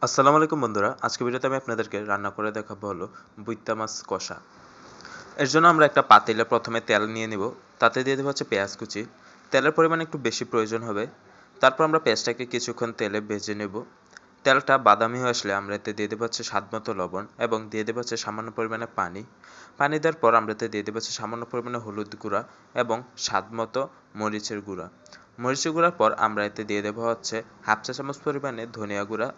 আসসালামু আলাইকুম বন্ধুরা, আজকে ভিডিওতে আমি আপনাদেরকে রান্না করে দেখাবো হলো বুইত্যা মাছ কষা। এর জন্য আমরা একটা পাতিলে প্রথমে তেল নিয়ে নিব, তাতে দিয়ে দেবো হচ্ছে পেঁয়াজ কুচি। তেলের পরিমাণ একটু বেশি প্রয়োজন হবে। তারপর আমরা পেঁয়াজটাকে কিছুক্ষণ তেলে ভেজে নেব। তেলটা বাদামি হয়ে আসলে আমরা এতে দিয়ে দেবো হচ্ছে স্বাদমতো লবণ এবং দিয়ে দেবো হচ্ছে সামান্য পরিমাণে পানি। পানি দেওয়ার পর আমরা এতে দিয়ে দেবো হচ্ছে সামান্য পরিমাণে হলুদ গুঁড়া এবং স্বাদমতো মরিচের গুঁড়া। মরিচের গুঁড়ার পর আমরা এতে দিয়ে দেবো হচ্ছে হাফ চা চামচ পরিমাণে ধনিয়া গুঁড়া।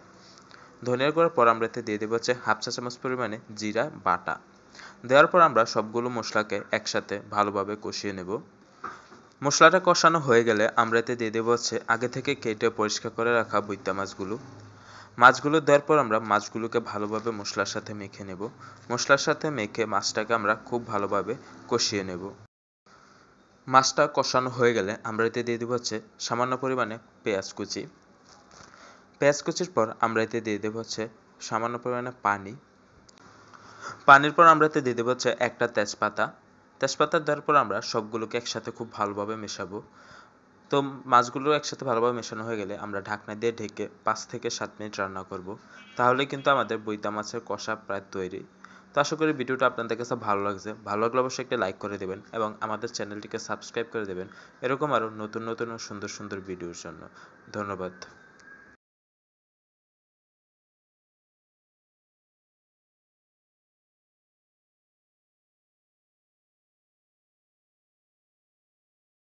ধনিয়ার গুঁড়ার পর আমরা এতে দিয়ে দেবো হচ্ছে হাফ চা চামচ পরিমাণে জিরা বাটা। দেওয়ার পর আমরা সবগুলো মশলাকে একসাথে ভালোভাবে কষিয়ে নেব। মশলাটা কষানো হয়ে গেলে আমরা এতে দিয়ে দেবো হচ্ছে আগে থেকে কেটে পরিষ্কার করে রাখা বুইত্যা মাছগুলো দেওয়ার পর আমরা মাছগুলোকে ভালোভাবে মশলার সাথে মেখে নেব। মশলার সাথে মেখে মাছটাকে আমরা খুব ভালোভাবে কষিয়ে নেব। মাছটা কষানো হয়ে গেলে আমরা এতে দিয়ে দেবো হচ্ছে সামান্য পরিমাণে পেঁয়াজ কুচি। পেঁয়াজ কুচির পর আমরা এতে দিয়ে দেবো হচ্ছে সামান্য পরিমাণে পানি। পানির পর আমরা এতে দিয়ে দেবো হচ্ছে একটা তেজপাতা দেওয়ার পর আমরা সবগুলোকে একসাথে খুব ভালোভাবে মেশাবো। তো মাছগুলো একসাথে ভালোভাবে মেশানো হয়ে গেলে আমরা ঢাকনা দিয়ে ঢেকে 5 থেকে 7 মিনিট রান্না করব। তাহলে কিন্তু আমাদের বইতা মাছের কষা প্রায় তৈরি। তো আশা করি ভিডিওটা আপনাদের কাছে ভালো লাগছে। ভালো লাগলে অবশ্যই একটা লাইক করে দেবেন এবং আমাদের চ্যানেলটিকে সাবস্ক্রাইব করে দেবেন এরকম আরও নতুন নতুন ও সুন্দর সুন্দর ভিডিওর জন্য। ধন্যবাদ।